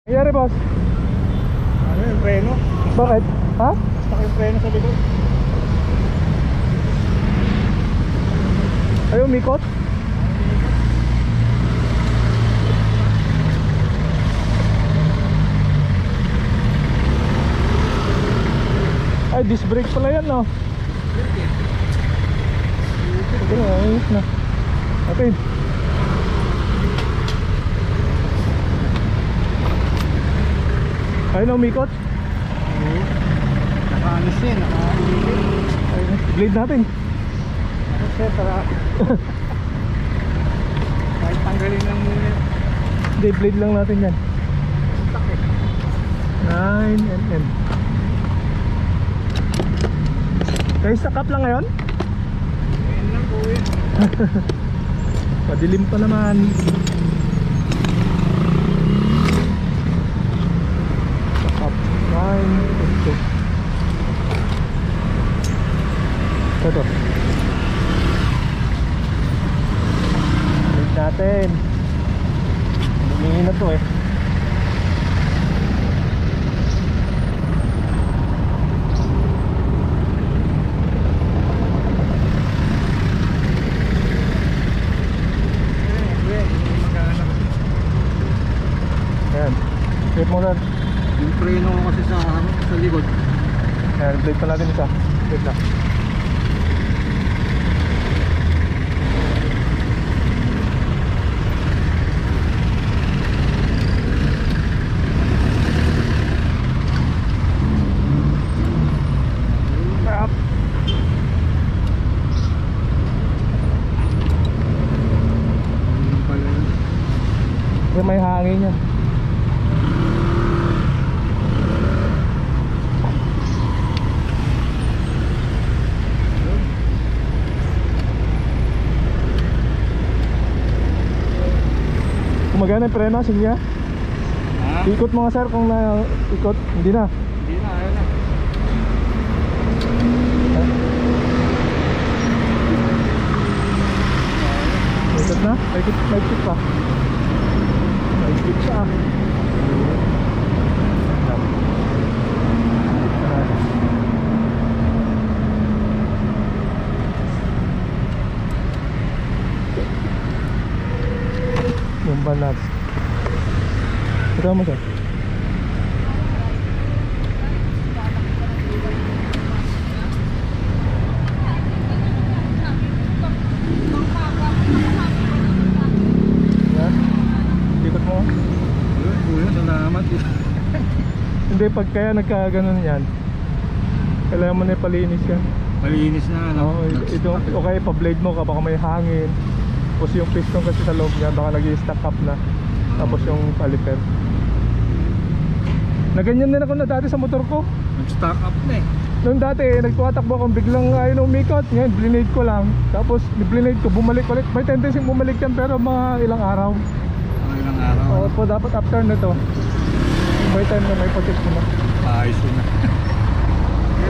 Nangyari boss? Ano yung preno? Bakit? Ha? Stuck yung preno sa likod. Ayaw umikot? Ay, disc brake pala yan, no? Ito na, ayos na. Okay. Ayaw na umikot? Oo. Naka-anis yan, naka-ulitin. Blade natin. Ano siya, tara. Kahit tanggalin lang muna. Hindi, blade lang natin yan. Stuck eh. 9mm. Kayo sa cup lang ngayon? Ayan lang po eh. Padilim pa naman. Sa cup 9mm. Ito. Blade natin. Lumingin na to eh. Ayan, flip mo na. Yung preno ko kasi sa likod. Ayan, blade pa natin isa. Blade na. Up. Yung pala yun. Kasi may hangin yan. Gumagana yung preno, sige nga. Ha? Ikot mo nga sir kung na-ikot. Hindi na. Hindi na, ayaw na. Ikot na? May ikot pa. May ikot pa. Yung balat. Ito mo sir. Yan. Ikot mo. Kuya, salamat. Hindi, pag kaya nagkaganon yan, kailangan mo na ipalinis yan. Malinis na ano. Oo, ito, okay, pa-blade mo ka, baka may hangin. Tapos yung piston kasi sa loob niya, baka nag-i-stack up na. Tapos yung caliper. Na ganyan din ako na dati sa motor ko. Nag-stock up na eh. Noong dati, nagtuwatakbo akong biglang ayaw na umikot. Ngayon, blinade ko lang. Tapos, blinade ko, bumalik ulit. May tendency bumalik yan, pero mga ilang araw. Mga ilang araw. Oo po, dapat after na to. May time na may potis mo na. Ayos yun na.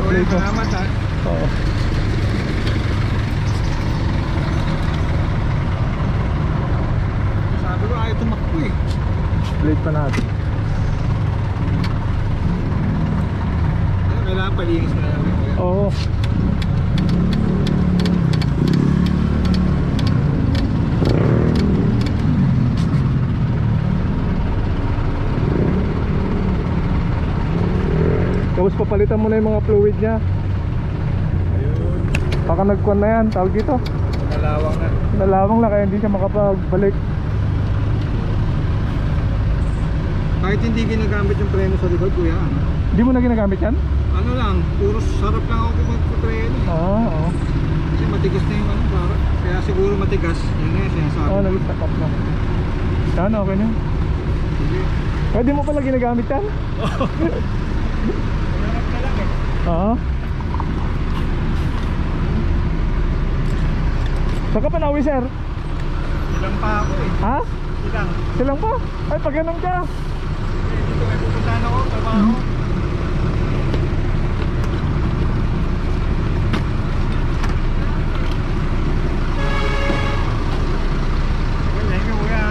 Ulit, salamat ha. Oo. Sabi ko ayaw tumakbo eh. Blade pa natin. Kailangan palinis na namin kuya. Oo. Tapos papalitan mo na yung mga fluid niya. Ayun. Baka nagkuhan na yan, tawag dito. Nalawang na. Nalawang lang kaya hindi siya makapagbalik. Kahit hindi ginagamit yung preno sa likod kuya, ano? Hindi mo na ginagamit yan? Ano lang, puro sarap lang ako magpupreno. Oo. Kasi matigas na yung ano, para. Kaya siguro matigas. Yun na yung sinasabi. Oo, nag-stack up na. Sana okay na yun. Sige. Pwede mo pala ginagamit yan? Sarap na lang eh. Oo. Saan ka pa nauwi sir? Ilang pa ako eh. Ha? Ilang. Silang pa? Ay pag ganun ka. Dito may pupuntahan ako, trabaho. Thank you kuya.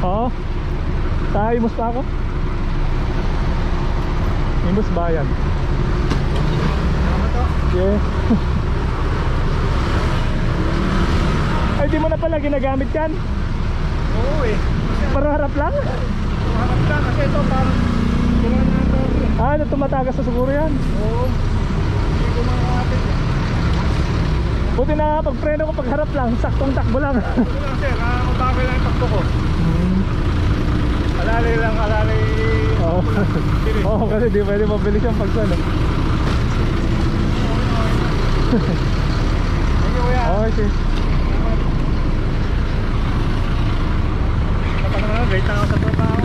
Oo. Sa Imus pa ako. Imus Bayan. Tama to. Yeah. Ay, di mo na pala ginagamit yan? Oo eh. Para harap lang? Harap ka kasi ito parang gano'n na ito. Ah, tumatagas sa siguro yan. Oo. Hindi ko makakapit. Buti na pag preno ko pag harap lang, saktong takbo lang. Ito lang sir, mabagal lang yung takbo ko. Alalay lang, alalay. Oo. Oo, kasi di pwede mabilis yung pagsalo. Thank you kuya. Okay, sis. Napag naman, late na ako sa trabaho.